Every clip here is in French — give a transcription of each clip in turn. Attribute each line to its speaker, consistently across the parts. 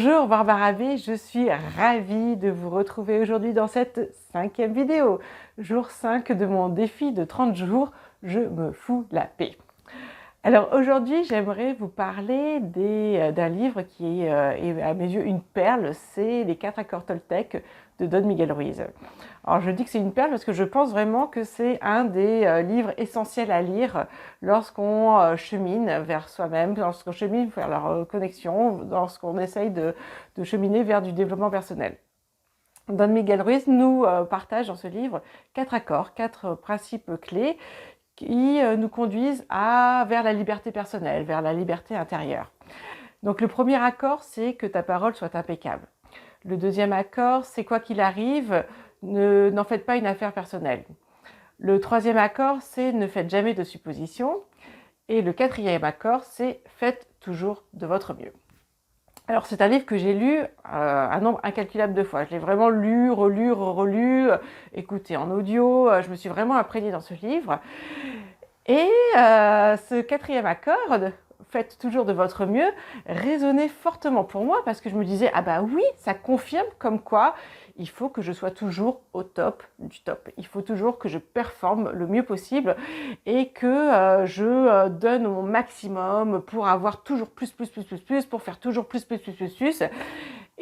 Speaker 1: Bonjour Barbara B, je suis ravie de vous retrouver aujourd'hui dans cette 5e vidéo. Jour 5 de mon défi de 30 jours, je me fous la paix. Alors aujourd'hui, j'aimerais vous parler d'un livre qui est à mes yeux une perle, c'est Les 4 accords Toltec de Don Miguel Ruiz. Alors je dis que c'est une perle parce que je pense vraiment que c'est un des livres essentiels à lire lorsqu'on chemine vers soi-même, lorsqu'on chemine vers la connexion, lorsqu'on essaye de cheminer vers du développement personnel. Don Miguel Ruiz nous partage dans ce livre 4 accords, 4 principes clés qui nous conduisent vers la liberté personnelle, vers la liberté intérieure. Donc le premier accord, c'est que ta parole soit impeccable. Le deuxième accord, c'est quoi qu'il arrive, n'en faites pas une affaire personnelle. Le troisième accord, c'est ne faites jamais de suppositions. Et le quatrième accord, c'est faites toujours de votre mieux. Alors c'est un livre que j'ai lu un nombre incalculable de fois. Je l'ai vraiment lu, relu, relu, écouté en audio. Je me suis vraiment imprégnée dans ce livre. Et ce quatrième accord, faites toujours de votre mieux, résonnait fortement pour moi parce que je me disais, ah bah oui, ça confirme comme quoi il faut que je sois toujours au top du top. Il faut toujours que je performe le mieux possible et que je donne mon maximum pour avoir toujours plus, pour faire toujours plus.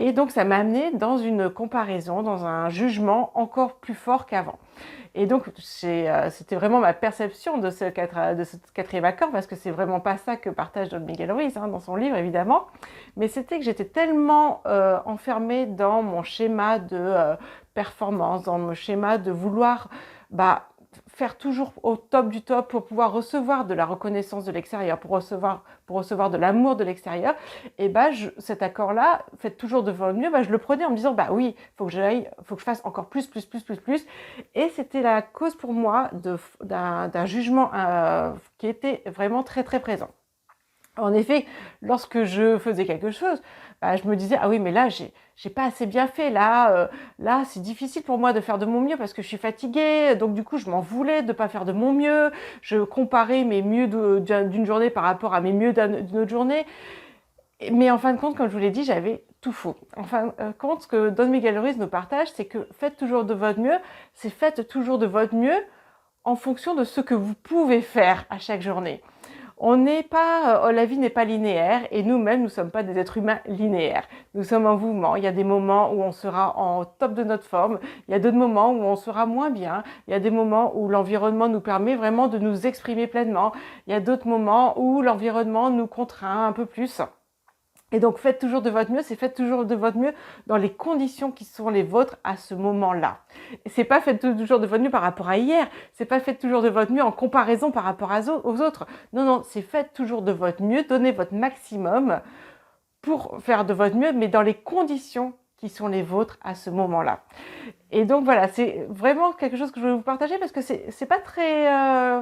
Speaker 1: Et donc ça m'a amené dans une comparaison, dans un jugement encore plus fort qu'avant. Et donc c'était vraiment ma perception de ce quatrième accord, parce que c'est vraiment pas ça que partage Don Miguel Ruiz dans son livre évidemment, mais c'était que j'étais tellement enfermée dans mon schéma de performance, dans mon schéma de vouloir faire toujours au top du top pour pouvoir recevoir de la reconnaissance de l'extérieur, pour recevoir de l'amour de l'extérieur. Et cet accord-là, faites toujours de votre mieux, je le prenais en me disant, oui, faut que je fasse encore plus. Et c'était la cause pour moi d'un jugement qui était vraiment très, très présent. En effet, lorsque je faisais quelque chose, je me disais, ah oui, mais là, j'ai pas assez bien fait. Là, c'est difficile pour moi de faire de mon mieux parce que je suis fatiguée. Donc, du coup, je m'en voulais de pas faire de mon mieux. Je comparais mes mieux d'une journée par rapport à mes mieux d'une autre journée. Mais en fin de compte, comme je vous l'ai dit, j'avais tout faux. En fin de compte, ce que Don Miguel Ruiz nous partage, c'est que faites toujours de votre mieux. C'est faites toujours de votre mieux en fonction de ce que vous pouvez faire à chaque journée. La vie n'est pas linéaire et nous-mêmes, nous ne sommes pas des êtres humains linéaires. Nous sommes en mouvement. Il y a des moments où on sera en top de notre forme. Il y a d'autres moments où on sera moins bien. Il y a des moments où l'environnement nous permet vraiment de nous exprimer pleinement. Il y a d'autres moments où l'environnement nous contraint un peu plus. Et donc, faites toujours de votre mieux, c'est faites toujours de votre mieux dans les conditions qui sont les vôtres à ce moment-là. Et c'est pas faites toujours de votre mieux par rapport à hier, c'est pas faites toujours de votre mieux en comparaison par rapport aux autres. Non, c'est faites toujours de votre mieux, donnez votre maximum pour faire de votre mieux, mais dans les conditions qui sont les vôtres à ce moment-là. Et donc voilà, c'est vraiment quelque chose que je veux vous partager parce que c'est pas très,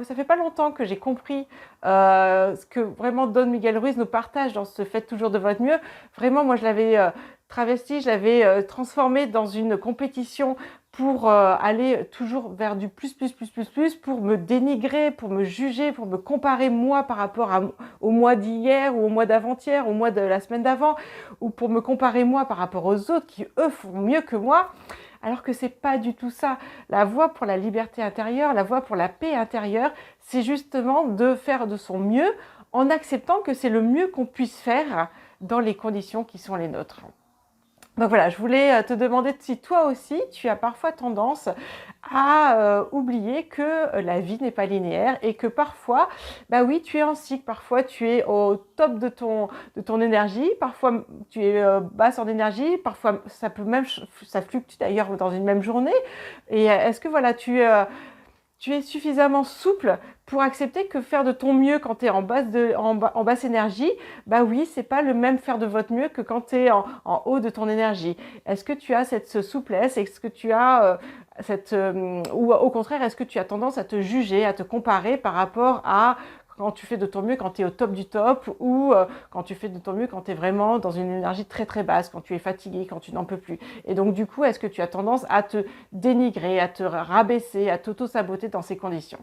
Speaker 1: ça fait pas longtemps que j'ai compris ce que vraiment Don Miguel Ruiz nous partage dans ce faites toujours de votre mieux. Vraiment, moi je l'avais travesti, je l'avais transformé dans une compétition pour aller toujours vers du plus, pour me dénigrer, pour me juger, pour me comparer moi par rapport au mois d'hier ou au mois d'avant-hier, au mois de la semaine d'avant, ou pour me comparer moi par rapport aux autres qui, eux, font mieux que moi, alors que c'est pas du tout ça. La voie pour la liberté intérieure, la voie pour la paix intérieure, c'est justement de faire de son mieux en acceptant que c'est le mieux qu'on puisse faire dans les conditions qui sont les nôtres. Donc voilà, je voulais te demander si toi aussi, tu as parfois tendance à oublier que la vie n'est pas linéaire et que parfois, oui, tu es en cycle, parfois tu es au top de ton énergie, parfois tu es basse en énergie, parfois ça fluctue d'ailleurs dans une même journée. Et est-ce que voilà, tu es suffisamment souple pour accepter que faire de ton mieux quand tu es en basse énergie, oui, c'est pas le même faire de votre mieux que quand tu es en haut de ton énergie. Est-ce que tu as cette souplesse? Est-ce que tu as ou au contraire, est-ce que tu as tendance à te juger, à te comparer par rapport à quand tu fais de ton mieux quand tu es au top du top ou quand tu fais de ton mieux quand tu es vraiment dans une énergie très très basse, quand tu es fatigué, quand tu n'en peux plus. Et donc du coup, est-ce que tu as tendance à te dénigrer, à te rabaisser, à t'auto-saboter dans ces conditions?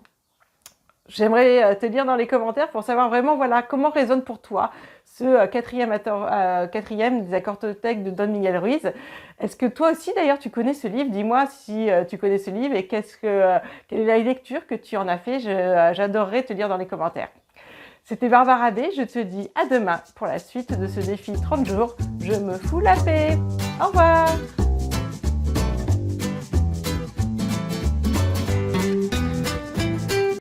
Speaker 1: J'aimerais te lire dans les commentaires pour savoir vraiment voilà, comment résonne pour toi ce quatrième des accords Toltec de Don Miguel Ruiz. Est-ce que toi aussi d'ailleurs tu connais ce livre? Dis-moi si tu connais ce livre et quelle est la lecture que tu en as fait. J'adorerais te lire dans les commentaires. C'était Barbara D. Je te dis à demain pour la suite de ce défi 30 jours. Je me fous la paix. Au revoir.